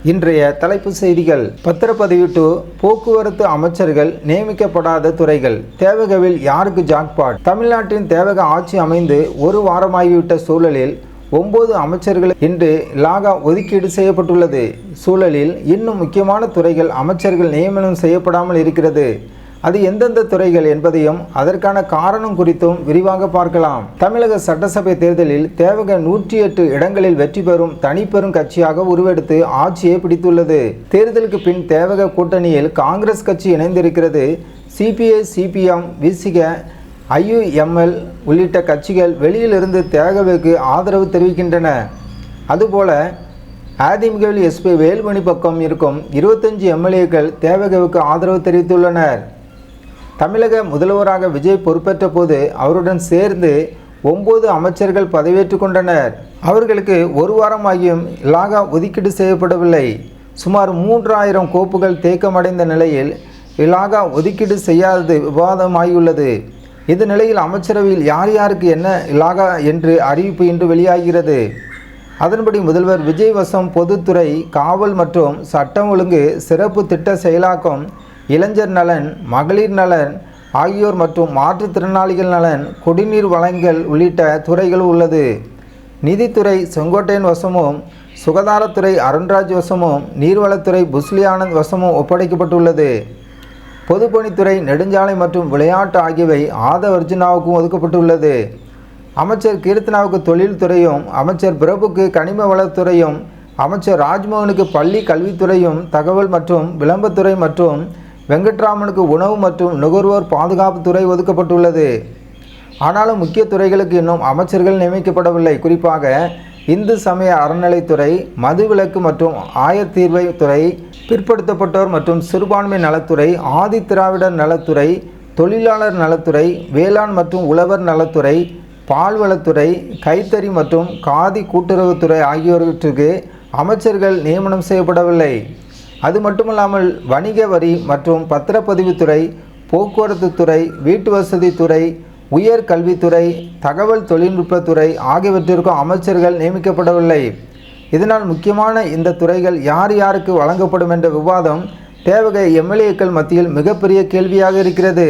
இன்றைய தலைப்புச் செய்திகள். பத்திரப்பதிவு டு போக்குவரத்து அமைச்சர்கள் நியமிக்கப்படாத துறைகள். தேவகவில் யாருக்கு ஜாக்பாட்? தமிழ்நாட்டின் தேவக ஆட்சி அமைந்து ஒரு வாரமாகிவிட்ட சூழலில் 9 அமைச்சர்கள் இன்று லாகா ஒதுக்கீடு செய்யப்பட்டுள்ளது. சூழலில் இன்னும் முக்கியமான துறைகள் அமைச்சர்கள் நியமனம் செய்யப்படாமல் இருக்கிறது. அது எந்தெந்த துறைகள் என்பதையும் அதற்கான காரணம் குறித்தும் விரிவாக பார்க்கலாம். தமிழக சட்டசபை தேர்தலில் தேவக 108 இடங்களில் வெற்றி பெறும் தனிப்பெரும் கட்சியாக உருவெடுத்து ஆட்சியை பிடித்துள்ளது. தேர்தலுக்கு பின் தேவக கூட்டணியில் காங்கிரஸ் கட்சி இணைந்திருக்கிறது. சிபிஐ, சிபிஎம், விசிக, IUML உள்ளிட்ட கட்சிகள் வெளியிலிருந்து தேவகவுக்கு ஆதரவு தெரிவிக்கின்றன. அதுபோல அதிமுகவில் SP வேலுமணி பக்கம் இருக்கும் 25 MLAக்கள் தேவகவுக்கு ஆதரவு தெரிவித்துள்ளனர். தமிழக முதல்வராக விஜய் பொறுப்பேற்ற போது அவருடன் சேர்ந்து 9 அமைச்சர்கள் பதவியேற்றுக் கொண்டனர். அவர்களுக்கு ஒரு வாரமாகியும் லாகா ஒதுக்கீடு செய்யப்படவில்லை. சுமார் 3000 கோப்புகள் தேக்கமடைந்த நிலையில் லாகா ஒதுக்கீடு செய்யாதது விவாதமாகியுள்ளது. இந்த நிலையில் அமைச்சரவையில் யார் யாருக்கு என்ன லாகா என்று அறிவிப்பு இன்று வெளியாகிறது. அதன்படி முதல்வர் விஜய் வசம் பொதுத்துறை, காவல் மற்றும் சட்டம் ஒழுங்கு, சிறப்பு திட்ட செயலாக்கம், இளைஞர் நலன், மகளிர் நலன் ஆகியோர் மற்றும் மாற்றுத்திறனாளிகள் நலன், குடிநீர் வழங்கல் உள்ளிட்ட துறைகள் உள்ளது. நிதித்துறை செங்கோட்டையன் வசமும், சுகாதாரத்துறை அருண்ராஜ் வசமும், நீர்வளத்துறை புஸ்லி ஆனந்த் வசமும் ஒப்படைக்கப்பட்டுள்ளது. பொதுப்பணித்துறை, நெடுஞ்சாலை மற்றும் விளையாட்டு ஆகியவை ஆதவ் அர்ஜுனாவுக்கும் ஒதுக்கப்பட்டுள்ளது. அமைச்சர் கீர்த்தனாவுக்கு தொழில்துறையும், அமைச்சர் பிரபுக்கு கனிம வளத்துறையும், அமைச்சர் ராஜ்மோகனுக்கு பள்ளி கல்வித்துறையும், தகவல் மற்றும் விளம்பரத்துறை மற்றும் வெங்கட்ராமனுக்கு உணவு மற்றும் நுகர்வோர் பாதுகாப்புத்துறை ஒதுக்கப்பட்டுள்ளது. ஆனாலும் முக்கிய துறைகளுக்கு இன்னும் அமைச்சர்கள் நியமிக்கப்படவில்லை. குறிப்பாக இந்து சமய அறநிலைத்துறை, மதுவிலக்கு மற்றும் ஆயத்தீர்வை துறை, பிற்படுத்தப்பட்டோர் மற்றும் சிறுபான்மை நலத்துறை, ஆதி திராவிடர் நலத்துறை, தொழிலாளர் நலத்துறை, வேளாண் மற்றும் உழவர் நலத்துறை, பால்வளத்துறை, கைத்தறி மற்றும் காதி கூட்டுறவுத்துறை ஆகியோருக்கு அமைச்சர்கள் நியமனம் செய்யப்படவில்லை. அது மட்டுமல்லாமல் வணிக வரி மற்றும் பத்திரப்பதிவுத்துறை, போக்குவரத்து துறை, வீட்டு வசதி துறை, உயர் கல்வித்துறை, தகவல் தொழில்நுட்பத்துறை ஆகியவற்றிற்கும் அமைச்சர்கள் நியமிக்கப்படவில்லை. இதனால் முக்கியமான இந்த துறைகள் யார் யாருக்கு வழங்கப்படும் என்ற விவாதம் தேவக MLAக்கள் மத்தியில் மிகப்பெரிய கேள்வியாக இருக்கிறது.